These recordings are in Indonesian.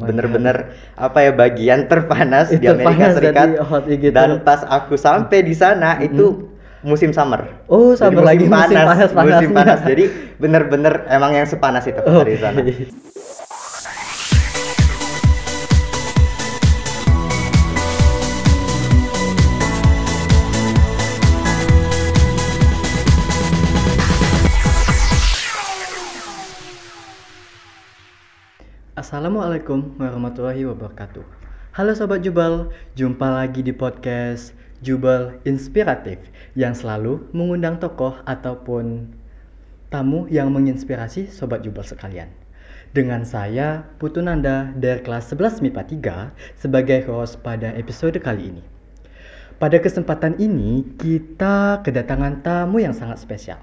bener-bener apa ya, bagian terpanas di Itu Amerika panas Serikat. jadi hot gitu. Dan pas aku sampai di sana itu musim summer. Oh, Jadi summer lagi musim panas-panasnya. musim panas. Jadi bener-bener emang yang sepanas itu hari di sana. Assalamualaikum warahmatullahi wabarakatuh. Halo Sobat Jubal, jumpa lagi di podcast Jubal Inspiratif yang selalu mengundang tokoh ataupun tamu yang menginspirasi Sobat Jubal sekalian. Dengan saya, Putu Nanda dari kelas 11 MIPA 3 sebagai host pada episode kali ini. Pada kesempatan ini, kita kedatangan tamu yang sangat spesial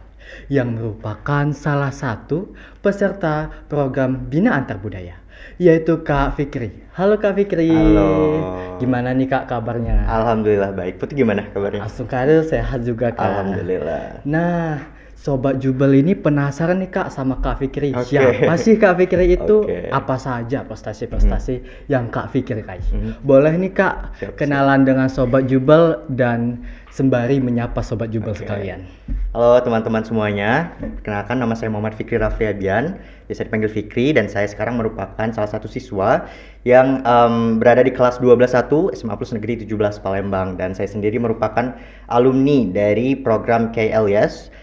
yang merupakan salah satu peserta program Bina Antar Budaya, yaitu Kak Fikri. Halo Kak Fikri. Halo. Gimana nih Kak kabarnya? Alhamdulillah baik. Putih gimana kabarnya? Langsung karir sehat juga Kak. Alhamdulillah. Nah, Sobat Jubel ini penasaran nih Kak sama Kak Fikri. Oke. Siapa sih Kak Fikri itu? Oke. Apa saja prestasi-prestasi yang Kak Fikri raih? Boleh nih Kak Siap, kenalan dengan Sobat Jubel dan sembari menyapa Sobat Jubel sekalian. Halo teman-teman semuanya, perkenalkan nama saya Muhammad Fikri Raffiadian, biasa dipanggil Fikri, dan saya sekarang merupakan salah satu siswa yang berada di kelas 12-1 SMA Plus Negeri 17 Palembang, dan saya sendiri merupakan alumni dari program KLS,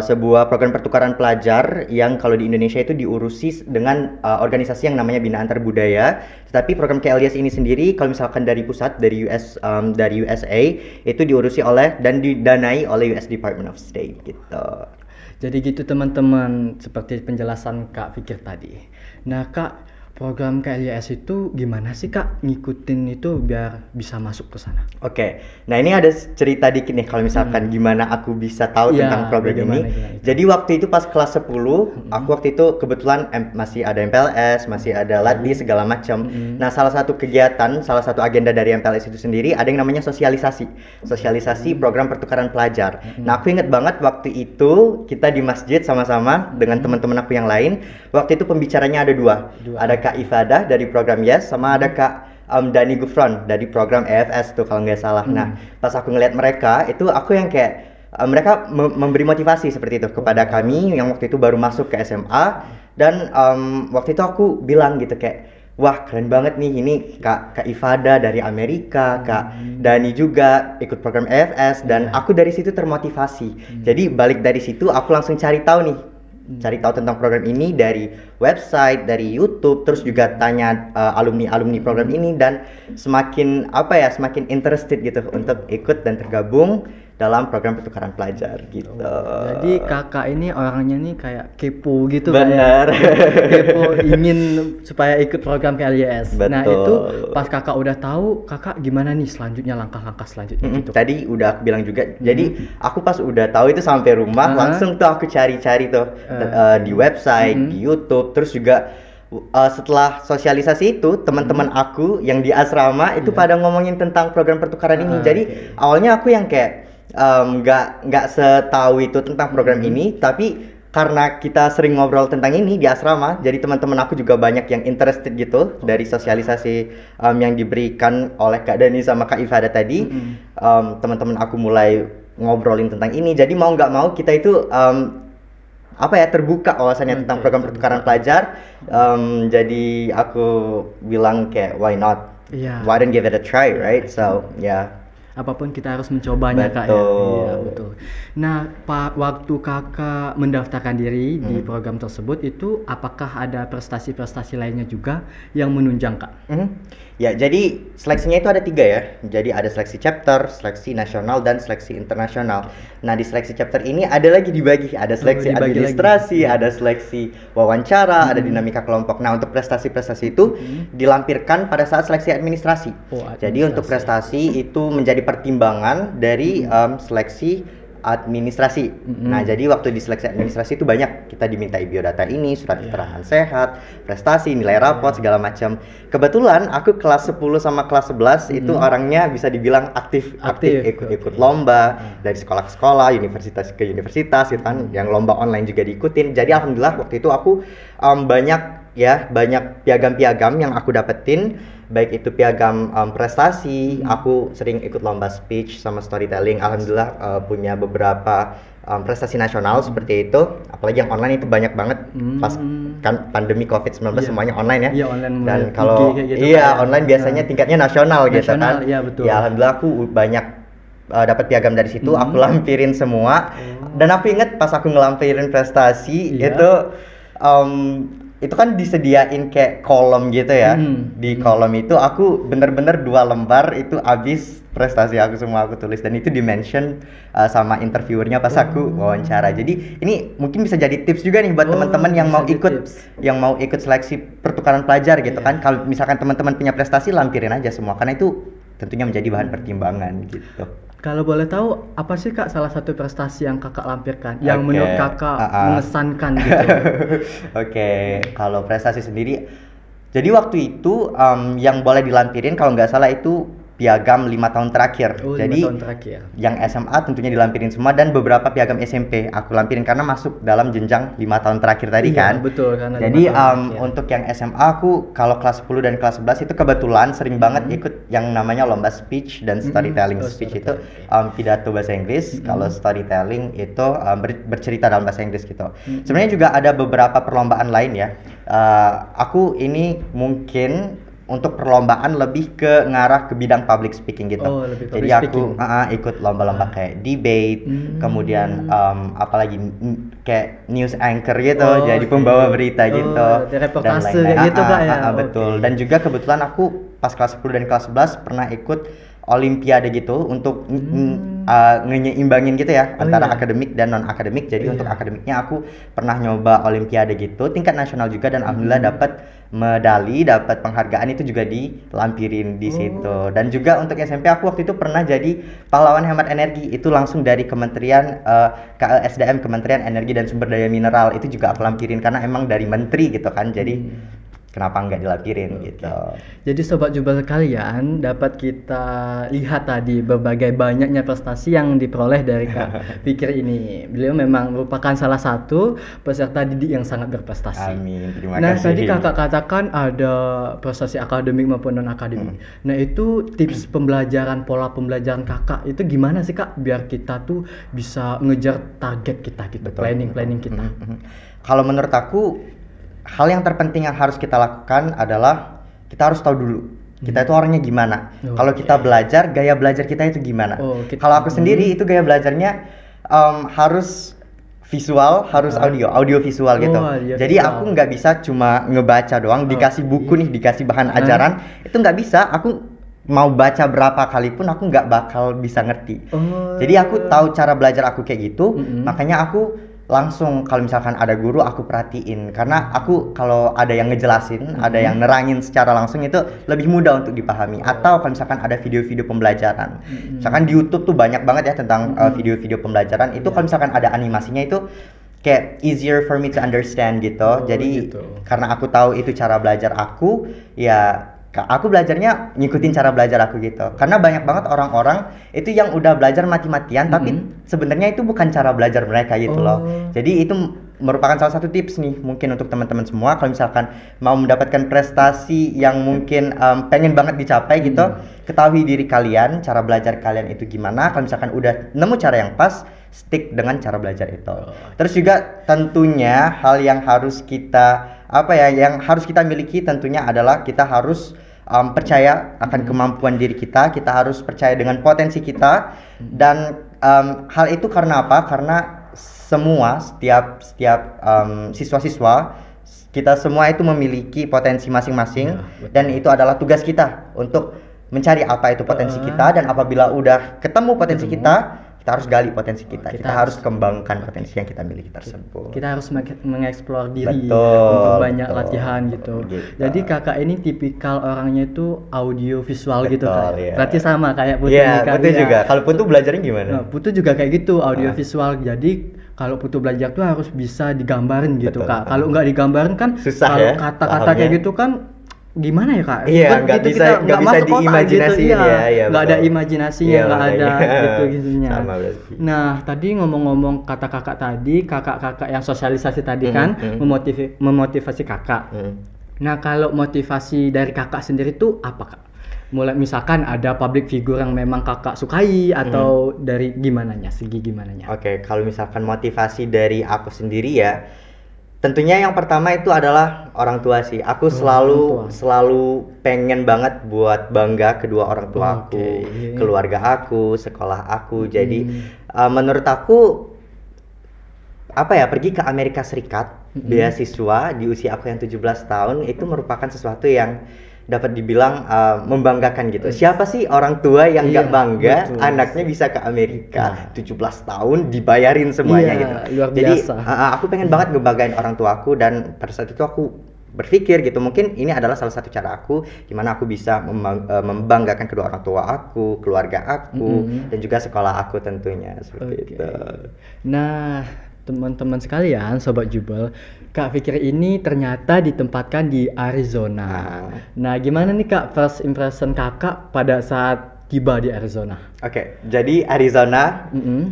sebuah program pertukaran pelajar yang kalau di Indonesia itu diurusi dengan organisasi yang namanya Bina Antar Budaya. Tetapi program KLS ini sendiri kalau misalkan dari pusat, dari USA itu diurusi oleh dan didanai oleh US Department of State gitu. Jadi gitu teman-teman, seperti penjelasan Kak Fikir tadi. Nah Kak, program KLS itu gimana sih Kak ngikutin itu biar bisa masuk ke sana? Oke, nah ini ada cerita dikit nih kalau misalkan gimana aku bisa tahu Ya, tentang program bagaimana ini. itu? Jadi waktu itu pas kelas 10, aku waktu itu kebetulan masih ada MPLS, masih ada LADLI segala macam. Nah, salah satu kegiatan, salah satu agenda dari MPLS itu sendiri ada yang namanya sosialisasi. Sosialisasi program pertukaran pelajar. Nah, aku inget banget waktu itu kita di masjid sama-sama dengan teman-teman aku yang lain. Waktu itu pembicaranya ada dua. Ada Kak Ifada dari program YES sama ada Kak Dani Gufron dari program EFS tuh kalau nggak salah. Nah, pas aku ngeliat mereka itu aku yang kayak mereka memberi motivasi seperti itu kepada kami yang waktu itu baru masuk ke SMA, dan waktu itu aku bilang gitu kayak, wah keren banget nih, ini Kak Ifada dari Amerika, Kak Dani juga ikut program EFS, dan aku dari situ termotivasi. Jadi balik dari situ aku langsung cari tahu nih, cari tahu tentang program ini dari website, dari YouTube, terus juga tanya alumni program ini, dan semakin semakin interested gitu untuk ikut dan tergabung dalam program pertukaran pelajar gitu. Jadi kakak ini orangnya nih kayak kepo gitu. Bener. Kepo ingin supaya ikut program KLS. Nah Betul. itu pas kakak udah tahu, kakak gimana nih selanjutnya, langkah-langkah selanjutnya gitu? Tadi udah aku bilang juga. Jadi aku pas udah tahu itu sampai rumah langsung tuh aku cari-cari tuh di website, di YouTube, terus juga setelah sosialisasi itu teman-teman aku yang di asrama itu pada ngomongin tentang program pertukaran ini. Jadi awalnya aku yang kayak nggak setahu itu tentang program ini, tapi karena kita sering ngobrol tentang ini di asrama, jadi teman-teman aku juga banyak yang interested gitu dari sosialisasi yang diberikan oleh Kak Dani sama Kak Ifada tadi. Teman-teman aku mulai ngobrolin tentang ini, jadi mau nggak mau kita itu terbuka wawasannya tentang program pertukaran pelajar. Jadi aku bilang kayak why not? Why don't give it a try, right? So apapun kita harus mencobanya. Betul. Kak ya. Iya, betul. Nah, waktu kakak mendaftarkan diri di program tersebut itu apakah ada prestasi-prestasi lainnya juga yang menunjang Kak? Ya, jadi seleksinya itu ada 3 ya. Jadi ada seleksi chapter, seleksi nasional, dan seleksi internasional. Nah, di seleksi chapter ini ada lagi dibagi, ada seleksi administrasi, ada seleksi wawancara, ada dinamika kelompok. Nah, untuk prestasi-prestasi itu dilampirkan pada saat seleksi administrasi. Jadi untuk prestasi itu menjadi pertimbangan dari seleksi administrasi. Nah, jadi waktu di seleksi administrasi itu banyak kita dimintai biodata ini, surat keterangan sehat, prestasi, nilai rapot segala macam. Kebetulan aku kelas 10 sama kelas 11 itu orangnya bisa dibilang aktif ikut lomba dari sekolah ke sekolah, universitas ke universitas gitu kan, yang lomba online juga diikutin. Jadi alhamdulillah waktu itu aku banyak ya banyak piagam-piagam yang aku dapetin, baik itu piagam prestasi. Aku sering ikut lomba speech sama storytelling. Alhamdulillah punya beberapa prestasi nasional seperti itu. Apalagi yang online itu banyak banget pas kan pandemi COVID-19 semuanya online ya. Iya, online. Dan kalau online biasanya tingkatnya nasional gitu kan. Iya, betul. Ya alhamdulillah aku banyak dapat piagam dari situ. Aku lampirin semua. Dan aku inget pas aku ngelampirin prestasi itu kan disediain kayak kolom gitu ya. Di kolom itu aku bener-bener 2 lembar itu habis prestasi aku semua aku tulis, dan itu di-mention sama interviewernya pas aku wawancara. Jadi ini mungkin bisa jadi tips juga nih buat teman-teman yang mau ikut seleksi pertukaran pelajar gitu kan. Kalau misalkan teman-teman punya prestasi, lampirin aja semua karena itu tentunya menjadi bahan pertimbangan gitu. Kalau boleh tahu, apa sih Kak salah satu prestasi yang Kakak lampirkan yang menurut Kakak mengesankan gitu? Oke, kalau prestasi sendiri, jadi waktu itu yang boleh dilampirin kalau nggak salah itu piagam 5 tahun terakhir. Jadi 5 tahun terakhir. Yang SMA tentunya dilampirin semua, dan beberapa piagam SMP aku lampirin karena masuk dalam jenjang 5 tahun terakhir tadi kan. Betul, karena jadi untuk yang SMA aku kalau kelas 10 dan kelas 11 itu kebetulan sering banget ikut yang namanya lomba speech dan storytelling. Speech itu pidato bahasa Inggris, kalau storytelling itu bercerita dalam bahasa Inggris gitu. Sebenarnya juga ada beberapa perlombaan lain ya. Aku ini mungkin untuk perlombaan lebih ke ngarah ke bidang public speaking gitu. Jadi aku ikut lomba-lomba kayak debate, kemudian apalagi kayak news anchor gitu, jadi pembawa berita gitu. Reportase kayak gitu Kak ya. Betul. Dan juga kebetulan aku pas kelas 10 dan kelas 11 pernah ikut olimpiade gitu untuk ngenyeimbangin gitu ya antara akademik dan non akademik. Jadi untuk akademiknya aku pernah nyoba olimpiade gitu tingkat nasional juga, dan alhamdulillah dapat medali, dapat penghargaan, itu juga dilampirin di situ. Dan juga untuk SMP aku waktu itu pernah jadi pahlawan hemat energi, itu langsung dari Kementerian KESDM, Kementerian Energi dan Sumber Daya Mineral. Itu juga aku lampirin karena emang dari menteri gitu kan. Jadi kenapa nggak dilampirin gitu. Jadi Sobat Jubal sekalian, dapat kita lihat tadi berbagai banyaknya prestasi yang diperoleh dari Kak Fikri ini. Beliau memang merupakan salah satu peserta didik yang sangat berprestasi. Amin, terima kasih. Nah, tadi Kakak katakan ada prestasi akademik maupun non akademik. Nah, itu tips pembelajaran, pola pembelajaran Kakak itu gimana sih Kak biar kita tuh bisa ngejar target kita gitu, planning kita. Kalau menurut aku, hal yang terpenting yang harus kita lakukan adalah kita harus tahu dulu kita itu orangnya gimana. Kalau kita belajar, gaya belajar kita itu gimana. Kalau aku sendiri itu gaya belajarnya harus visual, harus audio visual gitu. Jadi aku nggak bisa cuma ngebaca doang, dikasih buku nih, dikasih bahan ajaran, itu nggak bisa. Aku mau baca berapa kali pun aku nggak bakal bisa ngerti. Jadi aku tahu cara belajar aku kayak gitu, makanya aku langsung kalau misalkan ada guru aku perhatiin, karena aku kalau ada yang ngejelasin, ada yang nerangin secara langsung itu lebih mudah untuk dipahami. Atau kalau misalkan ada video-video pembelajaran, misalkan di YouTube tuh banyak banget ya tentang video-video pembelajaran itu. Kalau misalkan ada animasinya itu kayak easier for me to understand gitu. Jadi karena aku tahu itu cara belajar aku, ya aku belajarnya ngikutin cara belajar aku gitu. Karena banyak banget orang-orang itu yang udah belajar mati-matian tapi sebenarnya itu bukan cara belajar mereka gitu loh. Jadi itu merupakan salah satu tips nih mungkin untuk teman-teman semua kalau misalkan mau mendapatkan prestasi yang mungkin pengen banget dicapai gitu, ketahui diri kalian, cara belajar kalian itu gimana. Kalau misalkan udah nemu cara yang pas, stick dengan cara belajar itu. Terus juga tentunya hal yang harus kita yang harus kita miliki tentunya adalah kita harus percaya akan kemampuan diri kita. Kita harus percaya dengan potensi kita. Dan hal itu karena apa? Karena setiap siswa-siswa kita semua itu memiliki potensi masing-masing, dan itu adalah tugas kita untuk mencari apa itu potensi kita. Dan apabila udah ketemu potensi kita harus gali potensi kita. Kita harus kembangkan potensi yang kita miliki tersebut. Kita harus mengeksplor diri untuk banyak latihan gitu. Jadi Kakak ini tipikal orangnya itu audio visual gitu Kak. Berarti sama kayak Putu. Iya, Putu juga. Kalau Putu belajarnya gimana? Putu juga kayak gitu, audio visual. Jadi kalau Putu belajar tuh harus bisa digambarin gitu Kak. Kalau nggak digambarin kan susah kalau ya. Kata-kata kayak gitu kan gimana ya Kak? Iya, nggak bisa diimajinasi gitu, nggak ada imajinasinya, nggak ada gitu-gitunya. Nah, tadi ngomong-ngomong kata kakak tadi, kakak-kakak yang sosialisasi tadi kan memotivasi kakak. Nah, kalau motivasi dari kakak sendiri tuh apa, Kak? Mulai misalkan ada public figure yang memang kakak sukai atau dari segi gimananya? Oke, kalau misalkan motivasi dari aku sendiri ya, tentunya yang pertama itu adalah orang tua sih. Aku Orang tua. selalu pengen banget buat bangga kedua orang tua aku, Oke. keluarga aku, sekolah aku. Jadi menurut aku apa ya, pergi ke Amerika Serikat beasiswa di usia aku yang 17 tahun itu merupakan sesuatu yang dapat dibilang membanggakan gitu. Siapa sih orang tua yang Iya, nggak bangga betul. anaknya bisa ke Amerika 17 tahun dibayarin semuanya Iya, gitu. luar Jadi biasa. aku pengen banget ngebanggain orang tua aku, dan pada saat itu aku berpikir gitu, mungkin ini adalah salah satu cara aku gimana aku bisa membanggakan kedua orang tua aku, keluarga aku, dan juga sekolah aku tentunya seperti Oke. itu. Nah, teman-teman sekalian, Sobat Jubel, Kak Fikri ini ternyata ditempatkan di Arizona. Nah, gimana nih Kak first impression kakak pada saat tiba di Arizona? Oke, jadi Arizona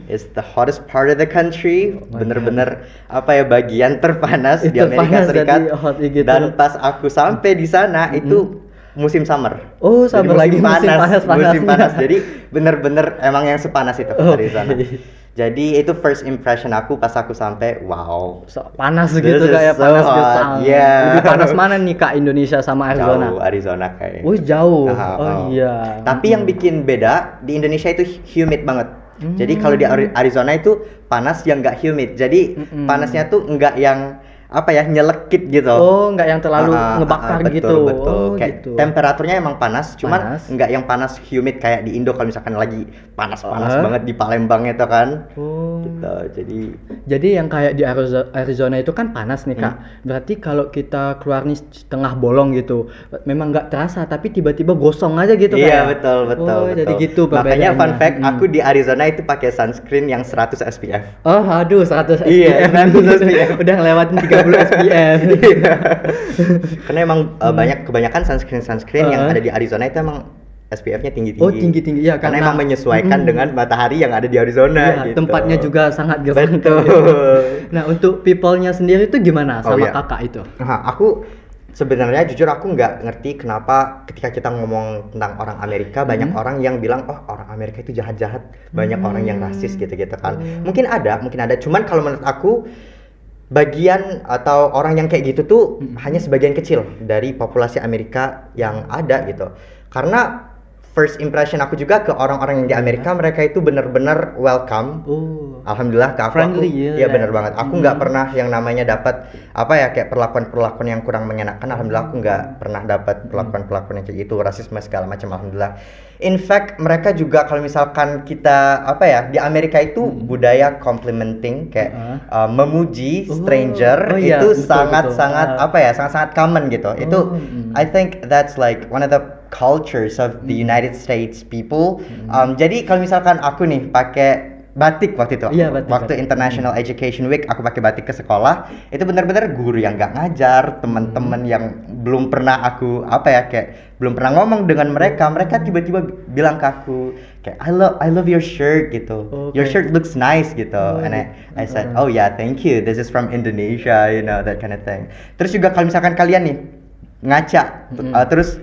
is the hottest part of the country. Bener-bener apa ya, bagian terpanas di Amerika Terpanas, Serikat. jadi hot gitu. Dan pas aku sampai di sana itu musim summer. Oh, Jadi summer lagi, musim panas-panasnya. musim panas. Jadi bener-bener emang yang sepanas itu Arizona. Jadi itu first impression aku pas aku sampai, wow. Panas This gitu is kayak so panas hot, gesang. yeah. Lebih panas mana nih Kak, Indonesia sama Arizona? Jauh Arizona kayaknya. Oh, jauh. Oh. Oh iya. Tapi yang bikin beda di Indonesia itu humid banget. Jadi kalau di Arizona itu panas yang nggak humid. Jadi panasnya tuh nggak yang apa ya, nyelekit gitu. Oh, nggak yang terlalu ngebakar betul, gitu. Betul. Oh, Kayak gitu. temperaturnya emang panas, cuman Panas. nggak yang panas humid kayak di Indo kalau misalkan lagi panas-panas banget di Palembang itu kan. Oh. Gitu. Jadi yang kayak di Arizona itu kan panas nih Kak. Berarti kalau kita keluar nih setengah bolong gitu, memang nggak terasa, tapi tiba-tiba gosong aja gitu Iya, kayak. betul. Oh, jadi gitu Makanya perbedaannya. fun fact, aku di Arizona itu pakai sunscreen yang 100 SPF. Oh, aduh 100 SPF. Iya, 100 SPF. Udah ngelewatin 30 SPF. Karena emang kebanyakan sunscreen yang ada di Arizona itu emang SPF-nya tinggi-tinggi. Oh, tinggi-tinggi ya, karena emang menyesuaikan dengan matahari yang ada di Arizona Iya, gitu. tempatnya juga sangat gersang. Betul. Nah, untuk people-nya sendiri itu gimana sama iya. kakak itu? Aku sebenarnya jujur aku nggak ngerti kenapa ketika kita ngomong tentang orang Amerika banyak orang yang bilang, oh orang Amerika itu jahat-jahat, banyak orang yang rasis gitu-gitu kan. Mungkin ada, cuman kalau menurut aku bagian atau orang yang kayak gitu tuh hanya sebagian kecil dari populasi Amerika yang ada gitu. Karena first impression aku juga ke orang-orang yang di Amerika, mereka itu benar-benar welcome. Alhamdulillah ke aku. Friendly, Iya benar banget. Aku nggak pernah yang namanya dapat apa ya, kayak perlakuan-perlakuan yang kurang mengenakan. Alhamdulillah aku nggak pernah dapat perlakuan-perlakuan yang kayak gitu, rasisme segala macam. Alhamdulillah. In fact mereka juga kalau misalkan kita apa ya, di Amerika itu budaya complimenting kayak memuji stranger iya, itu betul, sangat-sangat apa ya, sangat-sangat common gitu. Itu I think that's like one of the cultures of the United States people. Jadi kalau misalkan aku nih pakai batik waktu itu, Iya, batik, waktu International Education Week aku pakai batik ke sekolah, itu benar-benar guru yang nggak ngajar, teman-teman yang belum pernah aku apa ya, kayak belum pernah ngomong dengan mereka tiba-tiba bilang ke aku kayak I love your shirt gitu, your shirt looks nice gitu, and I said oh yeah thank you, this is from Indonesia, you know, that kind of thing. Terus juga kalau misalkan kalian nih ngaca terus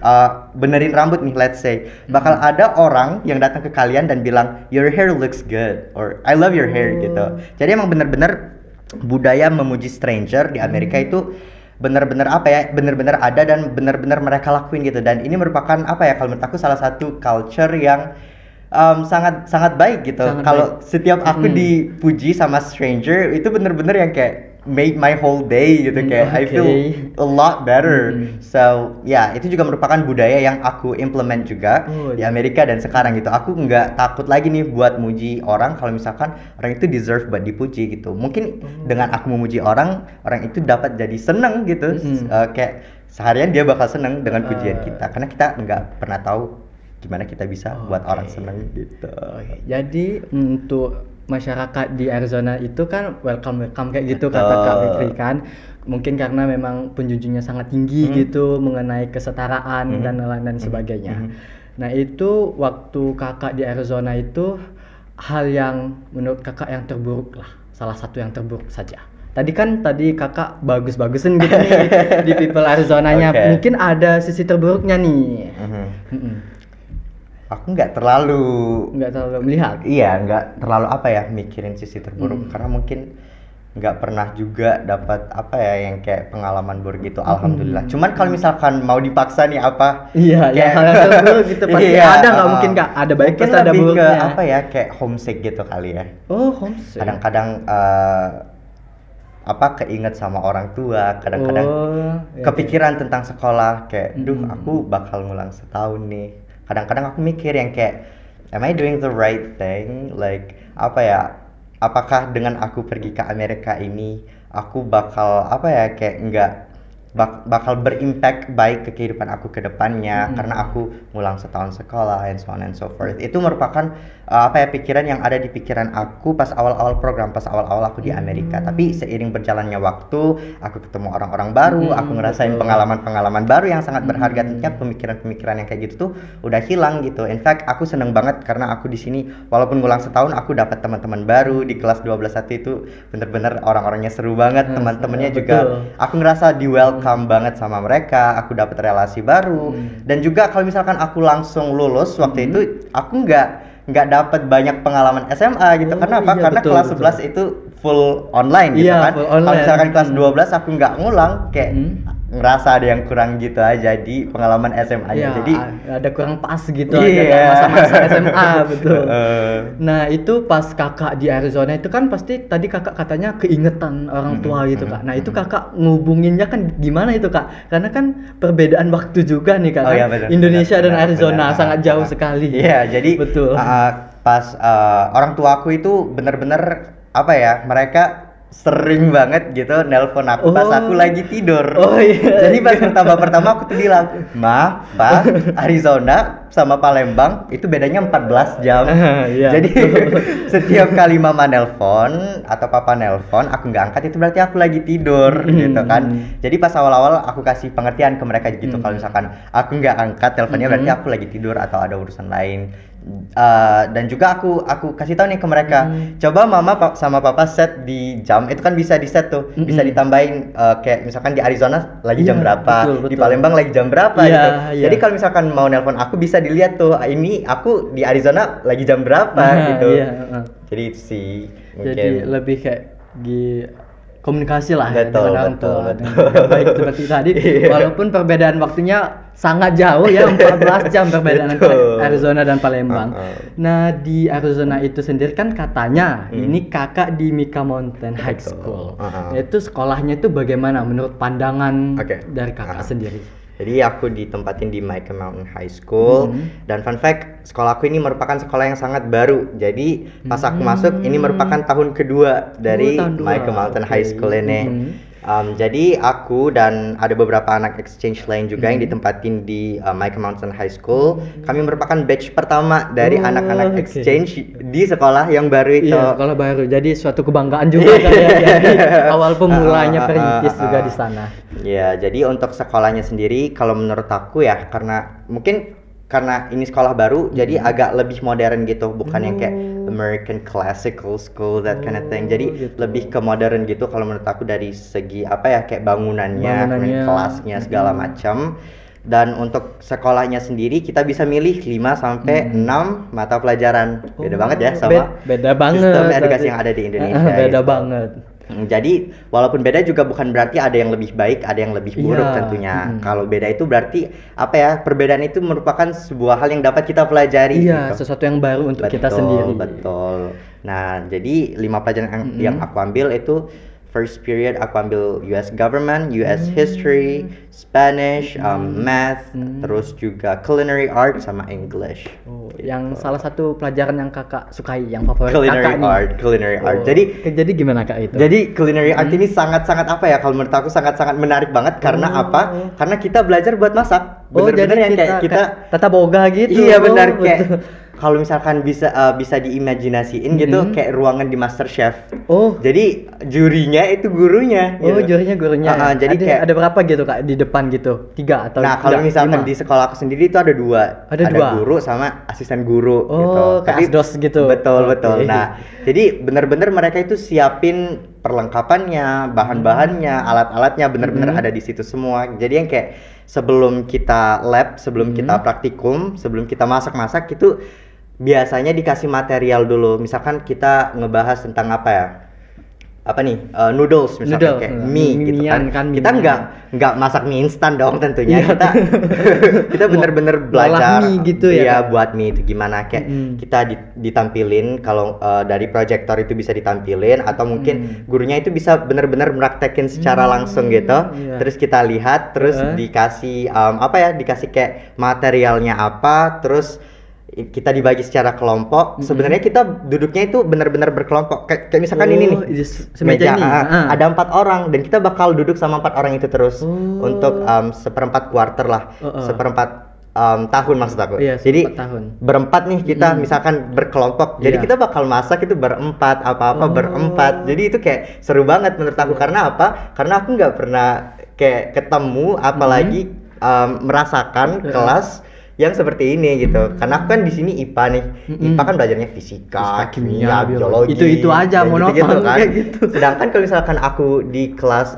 benerin rambut nih, let's say bakal ada orang yang datang ke kalian dan bilang your hair looks good or I love your hair gitu. Jadi emang bener-bener budaya memuji stranger di Amerika itu bener-bener apa ya, bener-bener ada dan bener-bener mereka lakuin gitu. Dan ini merupakan apa ya, kalau menurut aku salah satu culture yang sangat baik gitu. Kalau setiap aku dipuji sama stranger itu bener-bener yang kayak made my whole day gitu, kayak I feel a lot better. So ya itu juga merupakan budaya yang aku implement juga di Amerika dan sekarang gitu. Aku nggak takut lagi nih buat muji orang kalau misalkan orang itu deserve buat dipuji gitu. Mungkin dengan aku memuji orang itu dapat jadi seneng gitu. Kayak seharian dia bakal seneng dengan pujian kita, karena kita nggak pernah tahu gimana kita bisa buat orang seneng gitu. Jadi untuk masyarakat di Arizona itu kan welcome kayak gitu kata Kak Fikri kan, mungkin karena memang penjunjungnya sangat tinggi gitu mengenai kesetaraan dan lain-lain sebagainya. Nah itu waktu kakak di Arizona itu hal yang menurut kakak yang terburuk lah, salah satu yang terburuk saja Tadi kakak bagus-bagusin gitu nih di People Arizona-nya. Okay. Mungkin ada sisi terburuknya nih. Aku nggak terlalu melihat. Iya, nggak terlalu apa ya mikirin sisi terburuk karena mungkin nggak pernah juga dapat apa ya yang kayak pengalaman buruk gitu. Alhamdulillah. Cuman kalau misalkan mau dipaksa nih apa? Iya, kayak hal terburuk gitu pasti ada, nggak mungkin nggak ada baik mungkin pasti ada lebih buruknya. ke apa ya kayak homesick gitu kali ya. Oh, homesick. Kadang-kadang apa keinget sama orang tua, kadang-kadang kepikiran tentang sekolah kayak duh aku bakal ngulang setahun nih. Kadang-kadang aku mikir yang kayak am I doing the right thing, like apa ya, apakah dengan aku pergi ke Amerika ini aku bakal apa ya kayak enggak bakal berimpact baik ke kehidupan aku ke depannya karena aku ngulang setahun sekolah and so on and so forth. Itu merupakan apa ya pikiran yang ada di pikiran aku pas awal-awal program, pas awal-awal aku di Amerika. Tapi seiring berjalannya waktu, aku ketemu orang-orang baru, aku ngerasain pengalaman-pengalaman baru yang sangat berharga. Tentunya pemikiran-pemikiran yang kayak gitu tuh udah hilang gitu. In fact, aku seneng banget karena aku di sini walaupun ngulang setahun aku dapat teman-teman baru di kelas 12-1 itu bener-bener orang-orangnya seru banget, teman-temannya juga aku ngerasa di welcome banget sama mereka, aku dapat relasi baru dan juga kalau misalkan aku langsung lulus waktu itu aku nggak dapat banyak pengalaman SMA gitu. Karena apa? Karena kelas 11 itu full online gitu kan. Kalau misalkan kelas 12 aku nggak ngulang kayak ngerasa ada yang kurang gitu aja di pengalaman SMA-nya. Jadi ada kurang pas gitu aja masa-masa SMA betul. Nah, itu pas kakak di Arizona itu kan pasti tadi kakak katanya keingetan orang tua gitu Kak. Nah, itu kakak ngubunginnya kan gimana itu Kak? Karena kan perbedaan waktu juga nih Kak. Indonesia dan Arizona sangat jauh sekali. Iya, jadi pas orang tua aku itu bener-bener apa ya, mereka sering banget gitu nelpon aku pas aku lagi tidur. Jadi pas pertama aku tuh bilang, "Ma, Pa, Arizona sama Palembang itu bedanya 14 jam." Jadi setiap kali mama nelpon atau papa nelpon aku nggak angkat itu berarti aku lagi tidur gitu kan. Jadi pas awal-awal aku kasih pengertian ke mereka gitu kalau misalkan aku nggak angkat teleponnya berarti aku lagi tidur atau ada urusan lain. Dan juga aku kasih tahu nih ke mereka, coba mama sama papa set di jam, itu kan bisa di set tuh, bisa ditambahin kayak misalkan di Arizona lagi jam berapa, di Palembang lagi jam berapa gitu. Jadi kalau misalkan mau nelpon aku bisa dilihat tuh, ini aku di Arizona lagi jam berapa gitu. Jadi itu sih mungkin. Jadi lebih kayak komunikasi lah betul. Baik seperti tadi walaupun perbedaan waktunya sangat jauh ya 14 jam perbedaan antara Arizona dan Palembang. Nah, di Arizona itu sendiri kan katanya ini kakak di Mica Mountain High School. Itu sekolahnya itu bagaimana menurut pandangan dari kakak sendiri? Jadi aku ditempatin di Mica Mountain High School dan fun fact sekolahku ini merupakan sekolah yang sangat baru. Jadi pas aku masuk ini merupakan tahun kedua dari Mica Mountain High School ini. Jadi aku dan ada beberapa anak exchange lain juga yang ditempatin di Mica Mountain High School. Kami merupakan batch pertama dari anak-anak exchange di sekolah yang baru itu. Iya, sekolah baru. Jadi suatu kebanggaan juga kan ya. Jadi awal pemulanya perintis juga di sana. Ya, jadi untuk sekolahnya sendiri kalau menurut aku ya karena ini sekolah baru jadi agak lebih modern gitu, bukan yang kayak American classical school that kind of thing. Jadi lebih ke modern gitu kalau menurut aku dari segi apa ya kayak bangunannya. Kelasnya segala macam. Dan untuk sekolahnya sendiri kita bisa milih 5 sampai 6 mata pelajaran. Beda banget ya sama beda banget sistem edukasi yang ada di Indonesia. Beda gitu. banget. Jadi walaupun beda juga bukan berarti ada yang lebih baik, ada yang lebih buruk tentunya. Kalau beda itu berarti apa ya? Perbedaan itu merupakan sebuah hal yang dapat kita pelajari. Iya, gitu. Sesuatu yang baru untuk kita sendiri. Betul. Nah, jadi 5 pelajaran yang aku ambil itu first period aku ambil US Government, US History, Spanish, Math, terus juga Culinary Art sama English. Yang salah satu pelajaran yang kakak sukai, yang favorit Culinary Art. Jadi gimana kak itu? Jadi Culinary Art ini sangat-sangat apa ya? Kalau menurut aku sangat-sangat menarik banget karena apa? Karena kita belajar buat masak. Bener-bener yang kayak kita tata boga gitu. Iya benar kayak kalau misalkan bisa diimajinasiin gitu kayak ruangan di MasterChef. Jadi jurinya itu gurunya. Jurinya gurunya. Jadi kayak ada berapa gitu kak di depan gitu? 3 atau Nah, kalau misalkan 5? Di sekolah aku sendiri itu ada 2. Ada guru sama asisten guru gitu. Kayak asdos gitu. Betul. Nah, jadi benar-benar mereka itu siapin perlengkapannya, bahan-bahannya, alat-alatnya bener-bener ada di situ semua. Jadi yang kayak sebelum kita lab, sebelum kita praktikum, sebelum kita masak-masak itu biasanya dikasih material dulu. Misalkan kita ngebahas tentang apa ya? Apa nih? Noodles misalkan kayak mie gitu kan. Kita nggak masak mie instan dong tentunya. Kita bener-bener belajar mie gitu ya. Buat mie itu gimana kayak kita ditampilin kalau dari proyektor itu bisa ditampilin atau mungkin gurunya itu bisa bener-bener meraktekin secara langsung gitu. Terus kita lihat terus dikasih dikasih kayak materialnya apa, terus kita dibagi secara kelompok. Sebenarnya kita duduknya itu benar-benar berkelompok. Kayak misalkan ini nih, meja ini. Ada 4 orang dan kita bakal duduk sama 4 orang itu terus untuk seperempat quarter lah, seperempat tahun maksud aku. Jadi berempat nih kita misalkan berkelompok. Jadi kita bakal masak itu berempat, apa-apa berempat. Jadi itu kayak seru banget menurut aku. Karena apa? Karena aku nggak pernah kayak ketemu apalagi merasakan kelas yang seperti ini gitu. Karena aku kan di sini IPA nih. IPA kan belajarnya fisika, kimia, biologi. Itu aja monoton gitu kan. kayak gitu. Sedangkan kalau misalkan aku di kelas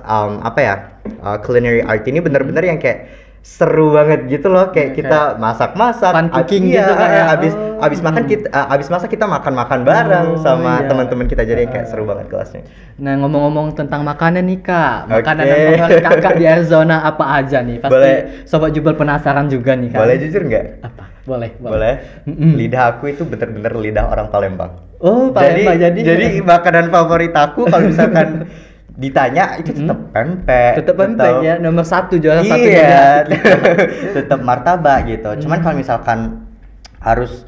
culinary art ini bener-bener yang kayak seru banget gitu loh, kayak kita masak-masak, fun cooking gitu kayak abis makan kita abis masak kita makan bareng sama teman-teman kita, jadi kayak seru banget kelasnya. Nah, ngomong-ngomong tentang makanan nih Kak, makanan yang favorit Kakak di Arizona apa aja nih? Pasti boleh. Sobat Jubal penasaran juga nih Kak. Boleh jujur nggak? Apa? Boleh. Lidah aku itu bener-bener lidah orang Palembang. Oh, Palembang jadi makanan favorit aku kalau misalkan ditanya itu tetap pempek. Tetap pempek ya, nomor 1 jualan satu. Iya, tetap martabak gitu. Cuman kalau misalkan harus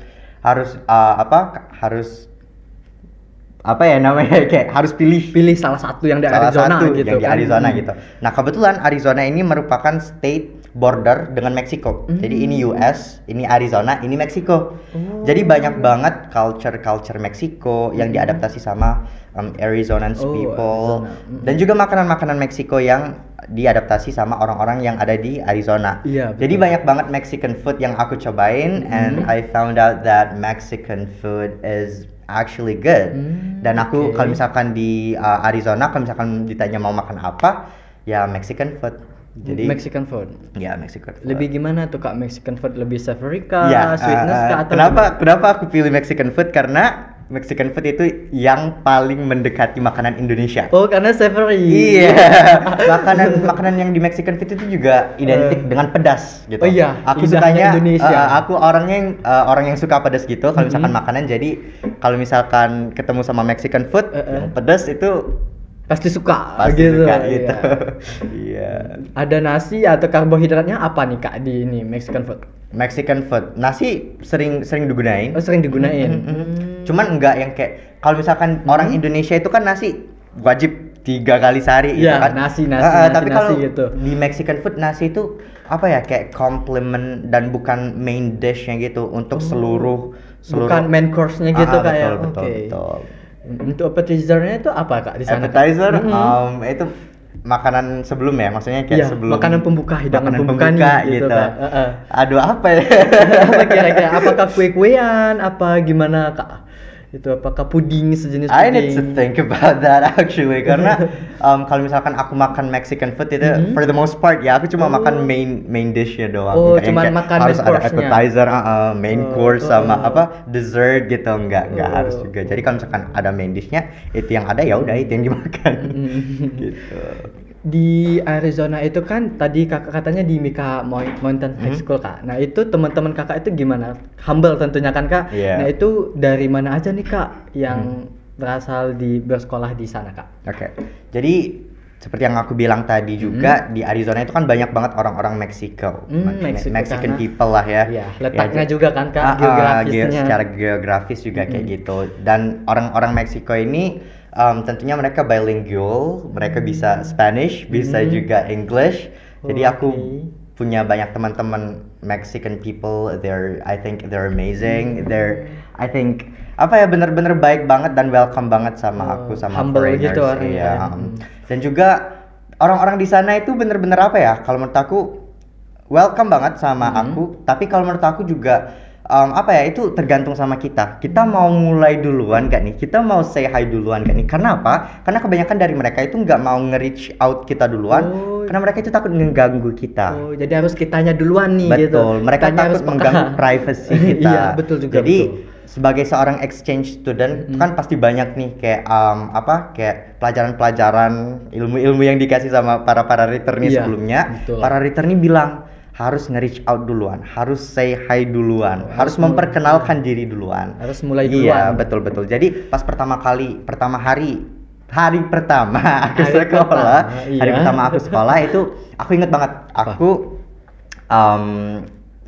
kayak harus pilih salah satu yang di Arizona gitu. Yang di Arizona gitu. Nah, kebetulan Arizona ini merupakan state border dengan Meksiko. Jadi ini US, ini Arizona, ini Meksiko. Jadi banyak banget culture Meksiko yang diadaptasi sama Arizonans people. Dan juga makanan-makanan Meksiko yang diadaptasi sama orang-orang yang ada di Arizona. Jadi banyak banget Mexican food yang aku cobain, and I found out that Mexican food is actually good. Dan aku kalau misalkan di Arizona, kalau misalkan ditanya mau makan apa, ya Mexican food. Jadi Mexican food. Ya, Mexican food. Lebih gimana tuh Kak Mexican food? Lebih savory kah, sweetness kah, atau kenapa aku pilih Mexican food? Karena Mexican food itu yang paling mendekati makanan Indonesia. Oh, karena savory. Iya. Makanan yang di Mexican food itu juga identik dengan pedas gitu. Oh iya. Aku sukanya aku orang yang suka pedas gitu kalau misalkan makanan. Jadi kalau misalkan ketemu sama Mexican food yang pedas itu pasti suka gitu. Iya. Ada nasi atau karbohidratnya apa nih Kak di ini Mexican food? Nasi sering digunain. Oh, sering digunain. Cuman enggak yang kayak kalau misalkan orang Indonesia itu kan nasi wajib 3 kali sehari gitu kan. Nasi tapi kalau gitu. Di Mexican food nasi itu apa ya, kayak complement dan bukan main dish-nya gitu untuk seluruh bukan main course-nya gitu kayak. Betul. Untuk appetizer-nya itu apa Kak di sana? Appetizer itu makanan sebelum ya, maksudnya kayak sebelum makanan pembuka, hidangan pembuka gitu. Aduh, apa ya? Apa kira-kira? Apakah kue-kuean? Apa gimana Kak? Itu apakah puding, sejenis puding? I need to think about that actually, karena kalau misalkan aku makan Mexican food itu for the most part ya aku cuma makan main dish-nya doang. Oh, cuma makan harus ada appetizer, main course sama dessert gitu, enggak harus juga. Jadi kalau misalkan ada main dish-nya, itu yang ada ya udah itu yang dimakan. Gitu. Di Arizona itu kan tadi Kakak katanya di Mika Mountain High School Kak. Nah, itu teman-teman Kakak itu gimana? Humble tentunya kan Kak. Nah, itu dari mana aja nih Kak yang berasal bersekolah di sana Kak? Oke. Jadi seperti yang aku bilang tadi juga di Arizona itu kan banyak banget orang-orang Meksiko. Mexican people lah ya. Iya, letaknya juga kan Kak, geografisnya. Secara geografis juga kayak gitu. Dan orang-orang Meksiko ini tentunya mereka bilingual, mereka bisa Spanish, bisa juga English. Jadi aku punya banyak teman-teman Mexican people. I think they're amazing. I think bener-bener baik banget dan welcome banget sama aku, sama foreigners gitu. Dan juga orang-orang di sana itu bener-bener kalau menurut aku welcome banget sama aku. Tapi kalau menurut aku juga apa ya, itu tergantung sama kita. Kita mau mulai duluan gak nih? Kita mau say hi duluan gak nih? Karena apa? Karena kebanyakan dari mereka itu nggak mau nge-reach out kita duluan. Karena mereka itu takut ngeganggu kita. Jadi harus kitanya duluan nih. Betul, gitu. mereka takut mengganggu privacy kita. Iya, betul juga. Jadi sebagai seorang exchange student kan pasti banyak nih kayak kayak pelajaran-pelajaran, ilmu-ilmu yang dikasih sama para returnee sebelumnya. Betul. Para returnee bilang harus nge-reach out duluan, harus say hi duluan, harus memperkenalkan diri duluan. Harus mulai duluan. Iya, betul. Jadi pas hari pertama aku sekolah itu aku inget banget, aku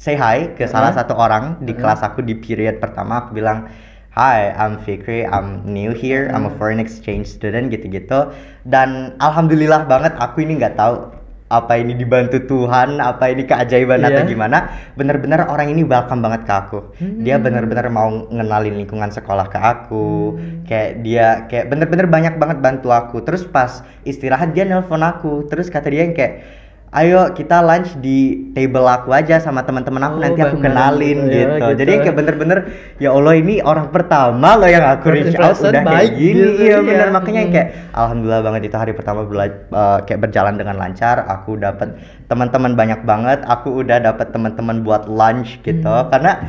say hi ke salah satu orang di kelas aku di period pertama. Aku bilang, "Hi, I'm Fikri, I'm new here, I'm a foreign exchange student," gitu-gitu. Dan alhamdulillah banget aku ini nggak tahu apa ini dibantu Tuhan, apa ini keajaiban atau gimana. Bener-bener orang ini welcome banget ke aku. Dia bener-bener mau ngenalin lingkungan sekolah ke aku. Kayak dia kayak bener-bener banyak banget bantu aku. Terus pas istirahat dia nelpon aku. Terus kata dia yang kayak, "Ayo kita lunch di table aku aja sama teman-teman aku, nanti aku kenalin," gitu. Jadi kayak bener-bener ya Allah, ini orang pertama loh yang aku reach out udah kayak gini. Iya bener, makanya kayak alhamdulillah banget itu hari pertama kayak berjalan dengan lancar. Aku dapat teman-teman banyak banget. Aku udah dapat teman-teman buat lunch gitu. Karena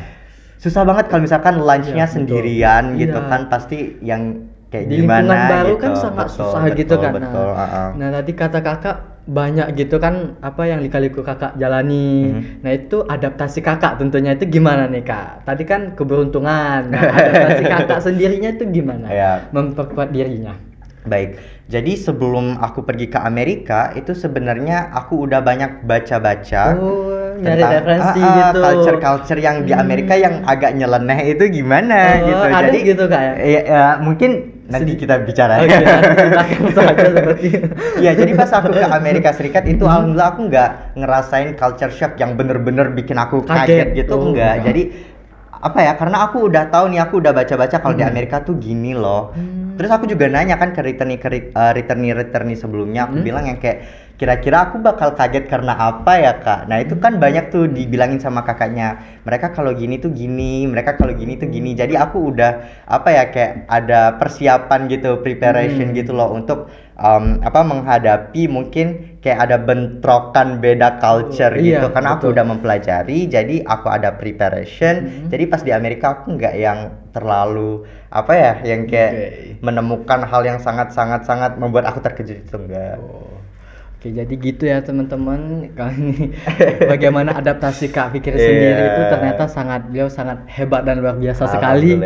susah banget kalau misalkan lunchnya sendirian gitu kan, pasti yang kayak di gimana lingkungan baru gitu. kan sangat susah gitu kan. Betul. Nah tadi kata kakak banyak gitu kan apa yang lika-liku kakak jalani. Nah itu adaptasi kakak tentunya itu gimana nih kak? Tadi kan keberuntungan. Nah, adaptasi kakak sendirinya itu gimana? Memperkuat dirinya. Baik, jadi sebelum aku pergi ke Amerika itu sebenarnya aku udah banyak baca-baca nyari referensi gitu. Culture yang di Amerika yang agak nyeleneh itu gimana gitu. Ada jadi gitu kak ya? Ya mungkin nanti kita bicara. Oke, nanti kita saja seperti itu. Ya, jadi pas aku ke Amerika Serikat itu alhamdulillah aku nggak ngerasain culture shock yang bener-bener bikin aku kaget gitu, enggak. Jadi apa ya, karena aku udah tahu nih, aku udah baca-baca kalau di Amerika tuh gini loh. Terus aku juga nanya kan ke returnee sebelumnya, aku bilang yang kayak kira-kira aku bakal kaget karena apa ya kak? Nah itu kan banyak tuh dibilangin sama kakaknya, mereka kalau gini tuh gini, mereka kalau gini tuh gini. Jadi aku udah apa ya, kayak ada persiapan gitu, preparation gitu loh untuk menghadapi mungkin kayak ada bentrokan beda culture gitu. Karena aku udah mempelajari, jadi aku ada preparation. Jadi pas di Amerika aku nggak yang terlalu apa ya, yang kayak menemukan hal yang sangat membuat aku terkejut itu enggak. Oke, jadi gitu ya teman-teman. Kali ini bagaimana adaptasi Kak Fikri sendiri itu ternyata beliau sangat hebat dan luar biasa sekali.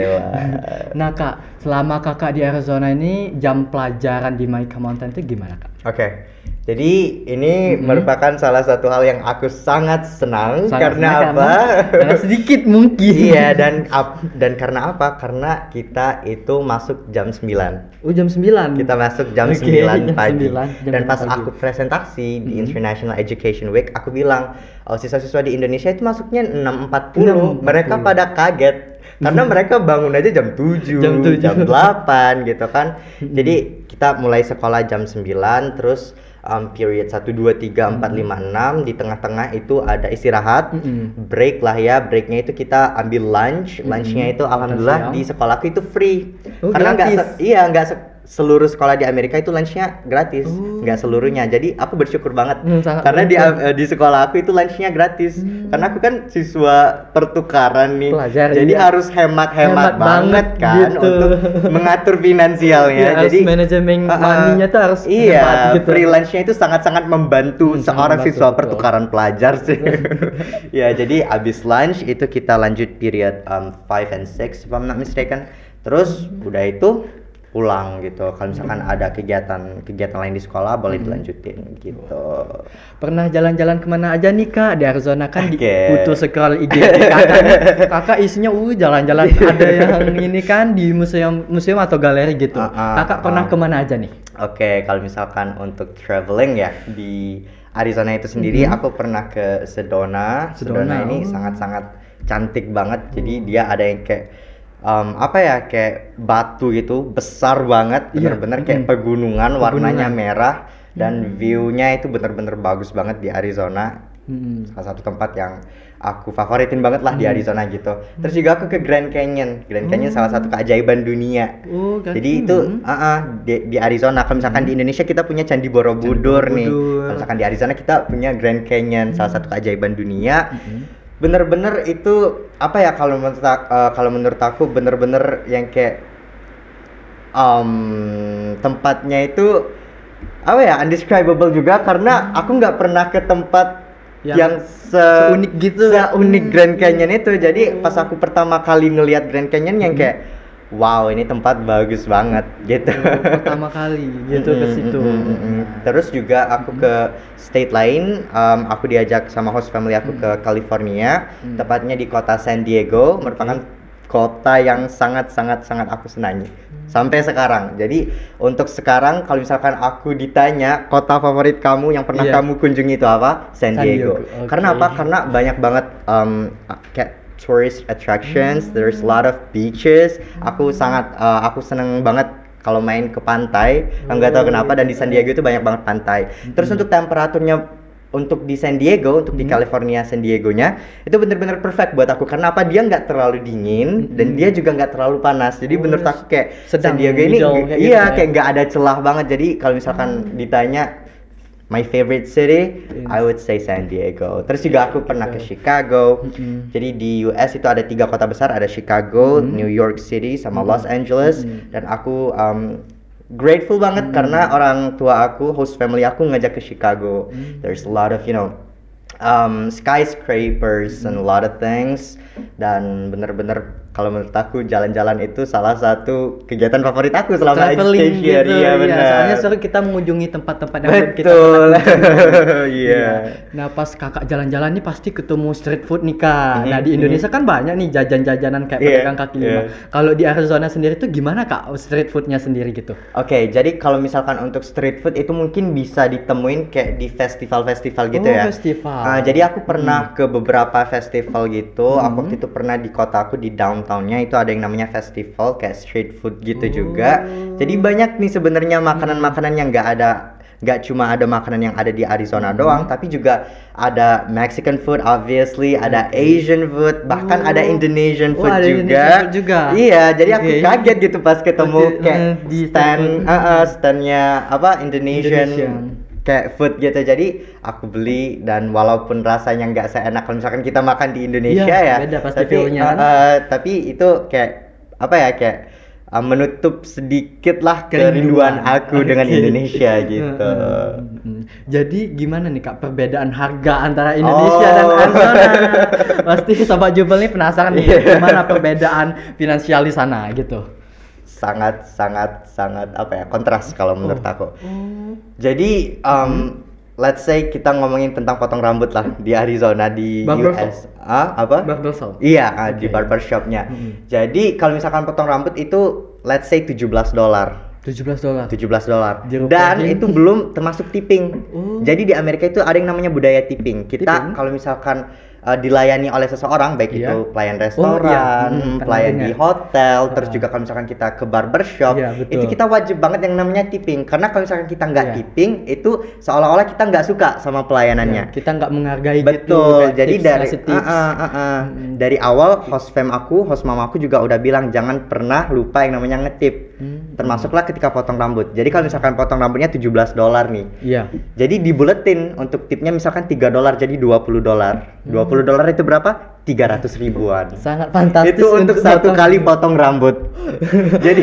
Nah Kak, selama kakak di Arizona ini jam pelajaran di Maika Mountain itu gimana Kak? Oke, jadi ini merupakan salah satu hal yang aku sangat senang karena apa? Karena sedikit mungkin. Iya, dan karena apa? Karena kita itu masuk jam 9. Oh, jam 9. Kita masuk jam 9 pagi. 9, dan pas aku presentasi di International Education Week, aku bilang, siswa-siswa di Indonesia itu masuknya 6.40. Mereka pada kaget. Karena mereka bangun aja jam 7, jam 8 gitu kan. Jadi kita mulai sekolah jam 9, terus period 1, 2, 3, 4, 5, 6. Di tengah-tengah itu ada istirahat, break lah ya. Breaknya itu kita ambil lunch. Lunchnya itu alhamdulillah di sekolahku itu free. Karena nggak seluruh sekolah di Amerika itu lunchnya gratis, nggak seluruhnya. Jadi aku bersyukur banget karena di sekolah aku itu lunchnya gratis. Karena aku kan siswa pertukaran nih, jadi harus hemat banget kan gitu. Untuk mengatur finansialnya. Jadi manajemen money-nya tuh harus hemat gitu. Free lunch-nya itu sangat membantu seorang siswa pertukaran pelajar sih. Ya, jadi abis lunch itu kita lanjut period 5 and 6 if I'm not mistaken. Terus udah itu pulang gitu. Kalau misalkan ada kegiatan lain di sekolah boleh dilanjutin gitu. Pernah jalan-jalan kemana aja nih Kak? Di Arizona kan butuh scroll IG kakak isinya jalan-jalan. Ada yang ini kan di museum atau galeri gitu. Kakak pernah kemana aja nih? Oke, kalau misalkan untuk traveling ya di Arizona itu sendiri, aku pernah ke Sedona. Sedona ini sangat cantik banget. Jadi dia ada yang kayak kayak batu gitu besar banget, bener-bener kayak pegunungan warnanya merah, dan view-nya itu bener-bener bagus banget di Arizona. Salah satu tempat yang aku favoritin banget lah di Arizona gitu. Terus juga aku ke Grand Canyon. Grand Canyon salah satu keajaiban dunia. Jadi itu di Arizona. Kalau misalkan di Indonesia kita punya Candi Borobudur nih. Kalau misalkan di Arizona kita punya Grand Canyon, salah satu keajaiban dunia. Bener-bener itu apa ya, kalau menurut aku bener-bener yang kayak tempatnya itu apa ya, undescribable juga, karena aku nggak pernah ke tempat yang seunik gitu, seunik Grand Canyon itu. Jadi pas aku pertama kali ngelihat Grand Canyon yang kayak wow, ini tempat bagus banget gitu. Pertama kali gitu ke situ. Terus juga aku ke state lain, aku diajak sama host family aku ke California, tepatnya di kota San Diego, merupakan kota yang sangat aku senangi sampai sekarang. Jadi untuk sekarang kalau misalkan aku ditanya kota favorit kamu yang pernah kamu kunjungi itu apa? San Diego. Karena apa? Karena banyak banget kayak tourist attractions, there's a lot of beaches. Aku seneng banget kalau main ke pantai. Nggak tahu kenapa, dan di San Diego itu banyak banget pantai. Terus untuk temperaturnya, untuk di San Diego, untuk di California San Diegonya itu bener-bener perfect buat aku. Karena apa? Dia nggak terlalu dingin dan dia juga nggak terlalu panas. Jadi menurut aku kayak San Diego ini kayak nggak ada celah banget. Jadi kalau misalkan ditanya my favorite city, I would say San Diego. Terus juga aku pernah ke Chicago. Jadi di US itu ada 3 kota besar, ada Chicago, New York City, sama Los Angeles. Dan aku grateful banget karena orang tua aku, host family aku ngajak ke Chicago. There's a lot of skyscrapers and a lot of things. Dan bener-bener kalau menurut aku jalan-jalan itu salah satu kegiatan favorit aku selama traveling stay here. Iya benar. Soalnya sering kita mengunjungi tempat-tempat yang kita Iya. Nah pas kakak jalan-jalan nih pasti ketemu street food nih kak. Nah di Indonesia kan banyak nih jajan-jajanan kayak pedagang kaki lima. Kalau di Arizona sendiri tuh gimana kak street foodnya sendiri gitu? Oke, jadi kalau misalkan untuk street food itu mungkin bisa ditemuin kayak di festival-festival gitu ya. Festival. Jadi aku pernah ke beberapa festival gitu. Aku waktu itu pernah di kota aku di downtownnya itu ada yang namanya festival kayak street food gitu juga. Jadi banyak nih sebenarnya makanan-makanan yang nggak cuma ada makanan yang ada di Arizona doang, tapi juga ada Mexican food obviously, ada Asian food, bahkan ada Indonesian food juga. Iya, jadi aku kaget gitu pas ketemu kayak standnya apa Indonesian kayak food gitu. Jadi aku beli, dan walaupun rasanya nggak seenak kalau misalkan kita makan di Indonesia beda pasti feelnya. Tapi itu kayak apa ya, kayak menutup sedikit lah kerinduan aku dengan Indonesia gitu. Jadi gimana nih kak perbedaan harga antara Indonesia dan Arizona? Pasti sobat Jubel nih penasaran nih gimana perbedaan finansial di sana gitu. Sangat apa ya, kontras kalau menurut aku. Jadi let's say kita ngomongin tentang potong rambut lah di Arizona di US. Apa? Barbershop. Iya, di barbershopnya. Jadi kalau misalkan potong rambut itu let's say $17. Dan itu belum termasuk tipping. Jadi di Amerika itu ada yang namanya budaya tipping. Kita kalau misalkan dilayani oleh seseorang, baik itu pelayan restoran, pelayan di hotel, terus juga kalau misalkan kita ke barbershop, itu kita wajib banget yang namanya tipping. Karena kalau misalkan kita nggak tipping, itu seolah-olah kita nggak suka sama pelayanannya. Kita nggak menghargai gitu. Jadi dari awal host mama aku juga udah bilang jangan pernah lupa yang namanya ngetip. Termasuklah ketika potong rambut. Jadi kalau misalkan potong rambutnya $17 nih. Jadi dibuletin untuk tipnya misalkan $3 jadi $20. $20 itu berapa? 300 ribuan. Sangat fantastis itu untuk satu kali potong rambut. Jadi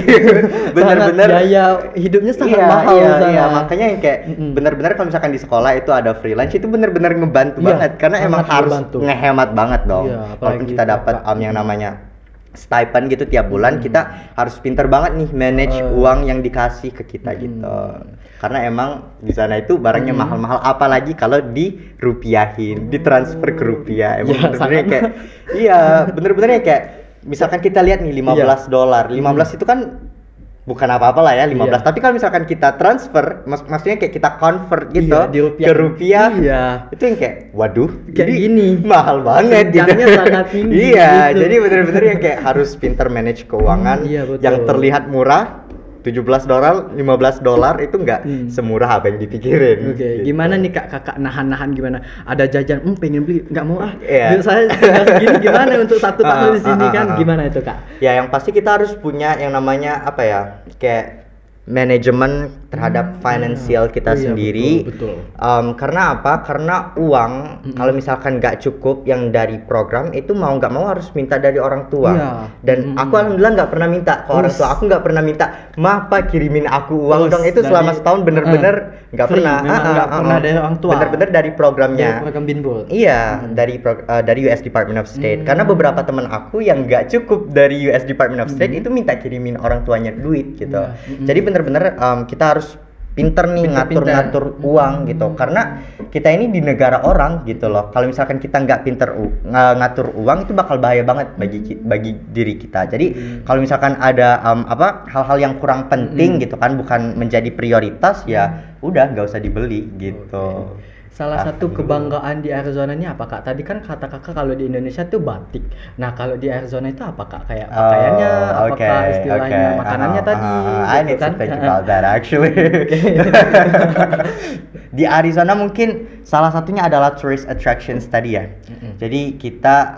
benar-benar biaya hidupnya sangat mahal. Iya, makanya yang kayak benar-benar kalau misalkan di sekolah itu ada free lunch itu benar-benar ngebantu banget karena emang harus ngehemat banget dong. Walaupun kita dapat yang namanya stipend gitu tiap bulan, kita harus pinter banget nih manage uang yang dikasih ke kita gitu. Karena emang di sana itu barangnya mahal-mahal, apalagi kalau dirupiahin, ditransfer ke rupiah. Emang bener-bener kayak bener-bener kayak misalkan kita lihat nih $15. 15 itu kan bukan apa-apa lah ya 15. Tapi kalau misalkan kita transfer, maksudnya kayak kita convert gitu ke rupiah, itu yang kayak waduh, kayak gini mahal banget gitu. Sangat tinggi. Jadi bener-bener yang kayak harus pinter manage keuangan yang terlihat murah, $17, $15 itu nggak semurah apa yang dipikirin. Oke, gitu. gimana nih kakak nahan gimana? Ada jajan, pengen beli, nggak mau Iya. Duit saya tinggal segini gimana untuk 1 tahun di sini kan? Gimana itu kak? Ya yang pasti kita harus punya yang namanya apa ya, kayak manajemen terhadap finansial kita Iya, sendiri. betul. Karena apa? Karena uang kalau misalkan nggak cukup yang dari program itu mau nggak mau harus minta dari orang tua. Iya. Dan aku alhamdulillah nggak pernah minta ke orang tua. Aku nggak pernah minta, "Ma, Pak, kirimin aku uang dong." Itu selama setahun bener-bener nggak free, pernah. memang nggak pernah dari orang tua. Bener-bener dari programnya. Dari program Binbol. Iya, dari US Department of State. Karena beberapa teman aku yang nggak cukup dari US Department of State itu minta kirimin orang tuanya duit gitu. Iya. Jadi bener-bener kita harus pinter nih ngatur-ngatur uang gitu. Karena kita ini di negara orang gitu loh. Kalau misalkan kita nggak pinter ngatur uang itu bakal bahaya banget bagi diri kita. Jadi kalau misalkan ada hal-hal yang kurang penting gitu kan, bukan menjadi prioritas, ya udah nggak usah dibeli gitu. Salah satu kebanggaan di Arizona ini apa kak? Tadi kan kata kakak kalau di Indonesia tuh batik. Nah kalau di Arizona itu apa kak? Kayak pakaiannya, apakah istilahnya makanannya tadi? I need to think about that actually. Di Arizona mungkin salah satunya adalah tourist attractions tadi ya. Jadi kita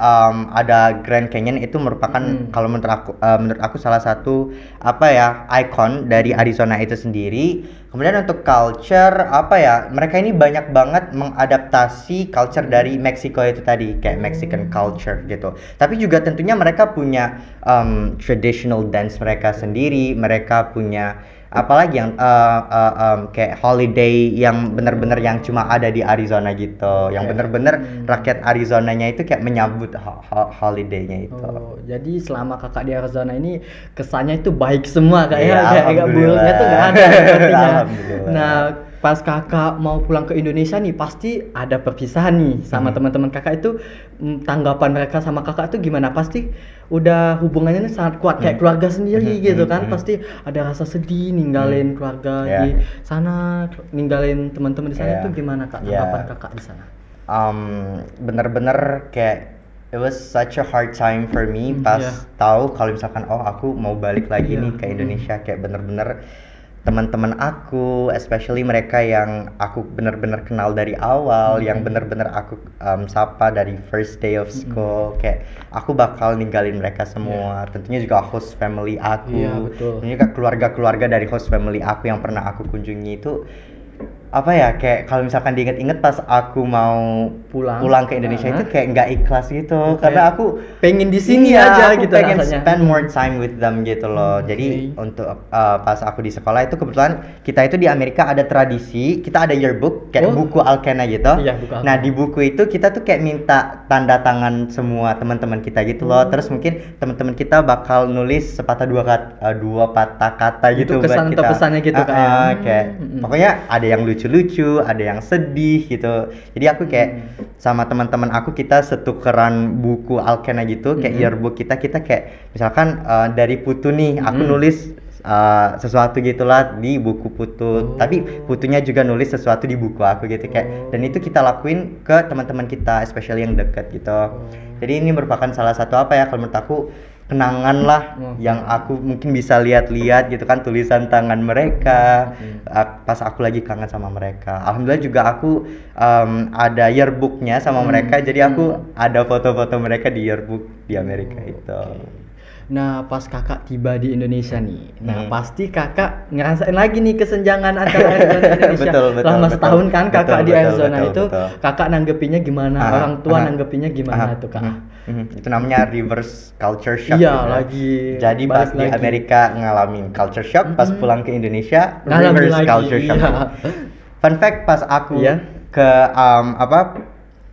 ada Grand Canyon, itu merupakan kalau menurut aku salah satu icon dari Arizona itu sendiri. Kemudian untuk culture mereka ini banyak banget mengadaptasi culture dari Meksiko itu tadi, kayak Mexican culture gitu. Tapi juga tentunya mereka punya traditional dance mereka sendiri. Mereka punya apalagi yang kayak holiday yang benar-benar yang cuma ada di Arizona gitu, yang benar-benar rakyat Arizonanya itu kayak menyambut holiday-nya itu. Jadi selama kakak di Arizona ini kesannya itu baik semua kak ya, kayak buruknya tuh nggak ada sepertinya. Nah pas kakak mau pulang ke Indonesia nih pasti ada perpisahan nih sama teman-teman kakak itu. Tanggapan mereka sama kakak tuh gimana? Pasti udah hubungannya sangat kuat kayak keluarga sendiri gitu kan. Pasti ada rasa sedih ninggalin keluarga di sana, ninggalin teman-teman di sana. Itu gimana kak tanggapan kakak di sana? Bener-bener kayak it was such a hard time for me pas tahu kalau misalkan aku mau balik lagi nih ke Indonesia. Kayak bener-bener teman-teman aku, especially mereka yang aku benar-benar kenal dari awal, yang benar-benar aku sapa dari first day of school, kayak aku bakal ninggalin mereka semua. Tentunya juga host family aku, tentunya juga keluarga-keluarga dari host family aku yang pernah aku kunjungi itu kayak kalau misalkan diinget-inget pas aku mau pulang ke Indonesia itu kayak nggak ikhlas gitu, karena aku pengen di sini aja aku gitu pengen rasanya. spend more time with them gitu loh. Jadi untuk pas aku di sekolah itu kebetulan kita itu di Amerika ada tradisi, kita ada yearbook kayak buku Alkena gitu. Buku Nah di buku itu kita tuh kayak minta tanda tangan semua teman-teman kita gitu loh. Terus mungkin teman-teman kita bakal nulis sepatah dua patah kata gitu buat kesan atau pesannya gitu kayak pokoknya ada yang lucu-lucu, ada yang sedih gitu. Jadi aku kayak sama teman-teman aku kita setukeran buku Alkena gitu, kayak yearbook kita kayak misalkan dari Putu nih, aku nulis sesuatu gitulah di buku Putu, tapi Putunya juga nulis sesuatu di buku aku gitu kayak. Dan itu kita lakuin ke teman-teman kita, especially yang dekat gitu. Jadi ini merupakan salah satu kalau menurut aku kenangan lah yang aku mungkin bisa lihat-lihat gitu kan, tulisan tangan mereka pas aku lagi kangen sama mereka. Alhamdulillah juga aku ada yearbooknya sama mereka, jadi aku ada foto-foto mereka di yearbook di Amerika itu. Nah pas kakak tiba di Indonesia nih, nah pasti kakak ngerasain lagi nih kesenjangan antara Arizona dan Indonesia. Selama setahun kan kakak di Arizona itu, kakak nanggepinnya gimana? Orang tua nanggepinnya gimana tuh kak? Itu namanya reverse culture shock. Iya lagi. Jadi pas di Amerika ngalamin culture shock, pas pulang ke Indonesia reverse culture shock. Fun fact, pas aku ke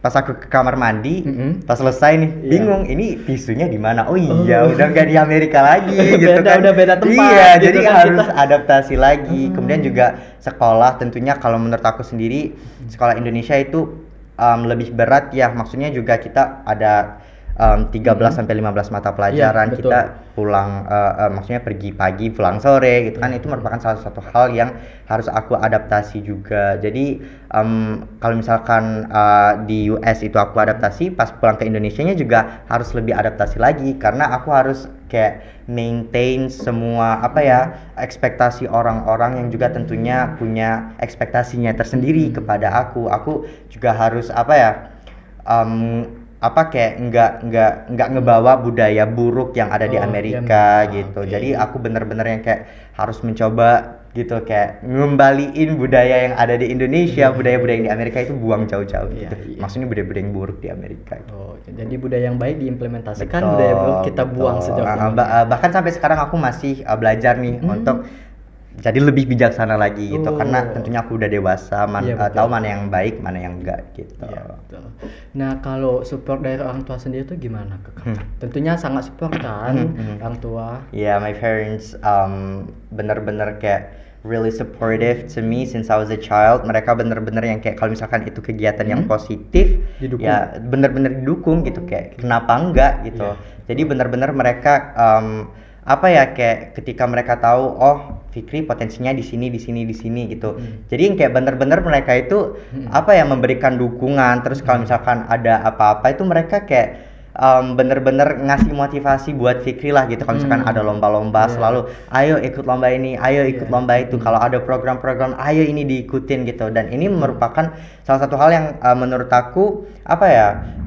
pas aku ke kamar mandi, pas selesai nih, bingung ini tisunya di mana? Oh iya, udah nggak di Amerika lagi gitu kan. Udah beda tempat. Iya, gitu jadi kan harus adaptasi lagi. Kemudian juga sekolah, tentunya kalau menurut aku sendiri sekolah Indonesia itu lebih berat ya. Maksudnya juga kita ada 13 sampai 15 mata pelajaran, betul. kita pulang maksudnya pergi pagi pulang sore gitu kan, itu merupakan salah satu hal yang harus aku adaptasi juga. Jadi kalau misalkan di US itu aku adaptasi, pas pulang ke Indonesianya juga harus lebih adaptasi lagi karena aku harus kayak maintain semua ekspektasi orang-orang yang juga tentunya punya ekspektasinya tersendiri kepada aku. Aku juga harus kayak nggak ngebawa budaya buruk yang ada di Amerika gitu. Okay. Jadi aku bener-bener yang kayak harus mencoba gitu, kayak ngembaliin budaya yang ada di Indonesia, budaya-budaya yang di Amerika itu buang jauh-jauh gitu. Maksudnya budaya-budaya yang buruk di Amerika gitu. Jadi budaya yang baik diimplementasikan, budaya buruk kita buang sejauh ini. Bahkan sampai sekarang aku masih belajar nih untuk jadi lebih bijaksana lagi gitu, karena tentunya aku udah dewasa, tahu mana yang baik mana yang enggak gitu. Betul. Nah, kalau support dari orang tua sendiri tuh gimana ke kakak? Tentunya sangat support kan orang tua. My parents bener-bener kayak really supportive to me since I was a child. Mereka bener-bener yang kayak kalau misalkan itu kegiatan yang positif, didukung. Ya bener-bener didukung gitu, kayak kenapa enggak gitu. Jadi bener-bener mereka kayak ketika mereka tahu Fikri potensinya di sini gitu. Jadi yang kayak bener-bener mereka itu memberikan dukungan. Terus kalau misalkan ada apa-apa itu mereka kayak bener-bener ngasih motivasi buat Fikri lah gitu. Kalau misalkan ada lomba-lomba selalu ayo ikut lomba ini, ayo ikut lomba itu. Kalau ada program-program ayo ini diikutin gitu. Dan ini merupakan salah satu hal yang menurut aku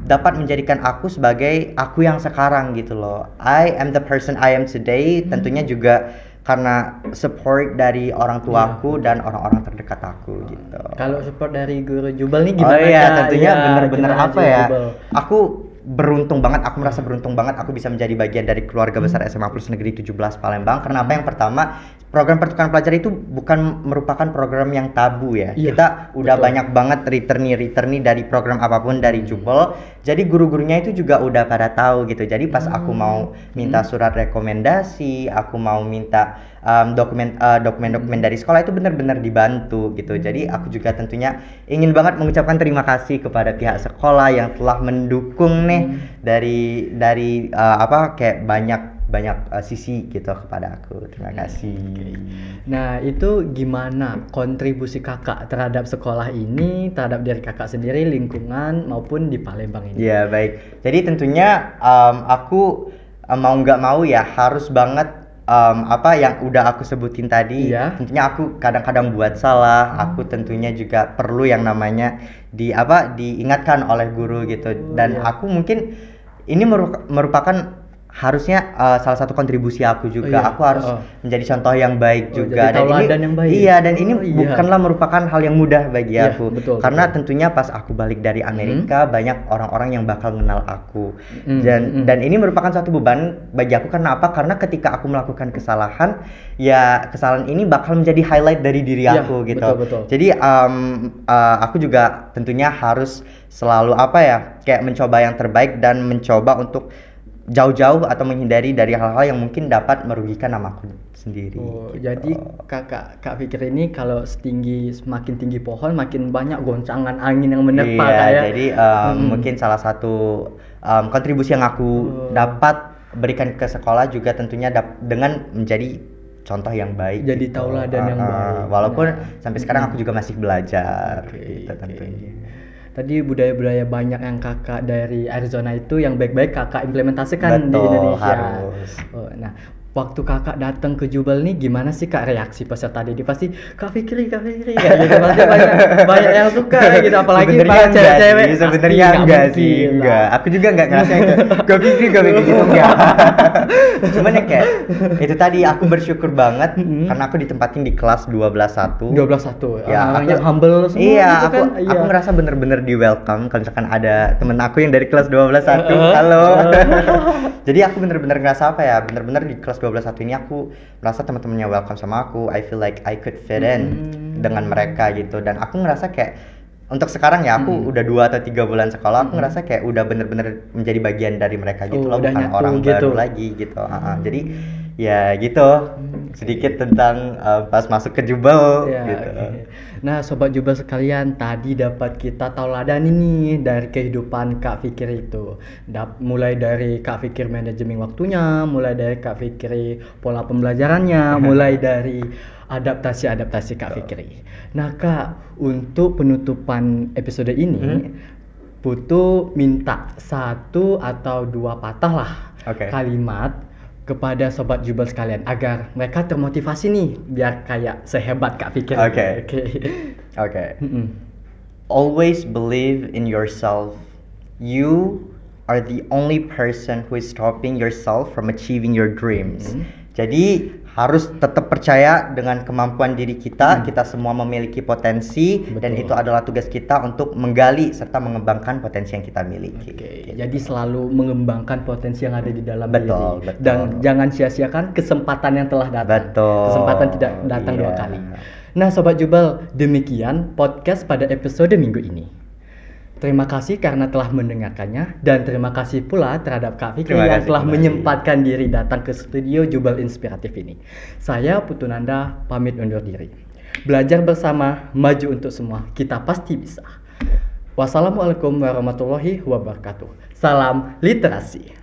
dapat menjadikan aku sebagai aku yang sekarang gitu loh. I am the person I am today, tentunya juga karena support dari orang tuaku dan orang-orang terdekat aku gitu. Kalau support dari guru Jubal nih gimana? Tentunya bener-bener aku beruntung banget, aku merasa beruntung banget aku bisa menjadi bagian dari keluarga besar SMA Plus Negeri 17 Palembang. Karena yang pertama, program pertukaran pelajar itu bukan merupakan program yang tabu ya. Kita udah banyak banget returnee dari program apapun dari Jubal. Jadi guru-gurunya itu juga udah pada tahu gitu. Jadi pas aku mau minta surat rekomendasi, aku mau minta dokumen-dokumen dari sekolah itu benar-benar dibantu gitu. Jadi aku juga tentunya ingin banget mengucapkan terima kasih kepada pihak sekolah yang telah mendukung nih dari kayak banyak sisi gitu kepada aku. Terima kasih. Nah, itu gimana kontribusi kakak terhadap sekolah ini, terhadap diri kakak sendiri, lingkungan maupun di Palembang ini? Ya baik. Jadi tentunya aku mau nggak mau ya harus banget yang udah aku sebutin tadi. Tentunya aku kadang-kadang buat salah, aku tentunya juga perlu yang namanya diingatkan oleh guru gitu. Dan aku mungkin ini merupakan harusnya salah satu kontribusi aku juga. Aku harus menjadi contoh yang baik juga. Dan ini yang baik. Dan ini bukanlah merupakan hal yang mudah bagi aku. Karena tentunya pas aku balik dari Amerika banyak orang-orang yang bakal kenal aku. Dan ini merupakan satu beban bagi aku. Karena apa? Karena ketika aku melakukan kesalahan, ya kesalahan ini bakal menjadi highlight dari diri aku gitu. Betul. Jadi aku juga tentunya harus selalu kayak mencoba yang terbaik dan mencoba untuk jauh-jauh atau menghindari dari hal-hal yang mungkin dapat merugikan namaku sendiri. Gitu. Jadi Kak Fikri ini kalau semakin tinggi pohon makin banyak goncangan angin yang menerpa Jadi mungkin salah satu kontribusi yang aku dapat berikan ke sekolah juga tentunya dengan menjadi contoh yang baik. Jadi tauladan yang baik. Walaupun sampai sekarang aku juga masih belajar gitu tentunya. Tadi budaya-budaya banyak yang kakak dari Arizona itu yang baik-baik kakak implementasikan di Indonesia. Harus. Nah, waktu kakak datang ke Jubal nih gimana sih kak reaksi peserta didik? Pasti Kak Fikri ya gitu. Pasti banyak yang suka gitu, apalagi para cewek-cewek. Sebenarnya enggak. Aku juga enggak ngerasa Kak Fikri gitu enggak. Cuman yang kayak itu tadi aku bersyukur banget karena aku ditempatin di kelas 12-1. Ya, aku humble semua gitu kan. Aku ngerasa bener-bener di welcome. Kalau misalkan ada temen aku yang dari kelas 12-1, halo. Jadi aku bener-bener ngerasa bener-bener di kelas 12-1 ini aku merasa teman-temannya welcome sama aku. I feel like I could fit in dengan mereka gitu. Dan aku ngerasa kayak untuk sekarang ya aku udah 2 atau 3 bulan sekolah, aku ngerasa kayak udah bener-bener menjadi bagian dari mereka gitu loh, bukan orang gitu. Baru lagi gitu. Jadi Ya gitu, sedikit tentang pas masuk ke Jubel Ya, gitu. oke. Nah, sobat Jubel sekalian, tadi dapat kita tauladan ini dari kehidupan Kak Fikri itu. Mulai dari Kak Fikri manajemen waktunya, mulai dari Kak Fikri pola pembelajarannya, mulai dari adaptasi Kak Fikri. Nah, Kak, untuk penutupan episode ini, butuh minta satu atau dua patah lah Oke. kalimat kepada sobat Jubel sekalian agar mereka termotivasi nih biar kayak sehebat Kak Fikri. Oke. Oke. Oke. Mm-mm. Always believe in yourself. You are the only person who is stopping yourself from achieving your dreams. Jadi harus tetap percaya dengan kemampuan diri kita. Kita semua memiliki potensi dan Betul. itu adalah tugas kita untuk menggali serta mengembangkan potensi yang kita miliki. Oke, jadi selalu mengembangkan potensi yang ada di dalam Betul, diri betul. dan jangan sia-siakan kesempatan yang telah datang. Betul. Kesempatan tidak datang dua Iya. kali. Nah, sobat Jubel, demikian podcast pada episode minggu ini. Terima kasih karena telah mendengarkannya dan terima kasih pula terhadap Kak Fikri Terima yang kasih telah kembali. menyempatkan diri datang ke studio Jubel Inspiratif ini. Saya Putunanda pamit undur diri. Belajar bersama, maju untuk semua. Kita pasti bisa. Wassalamualaikum warahmatullahi wabarakatuh. Salam literasi.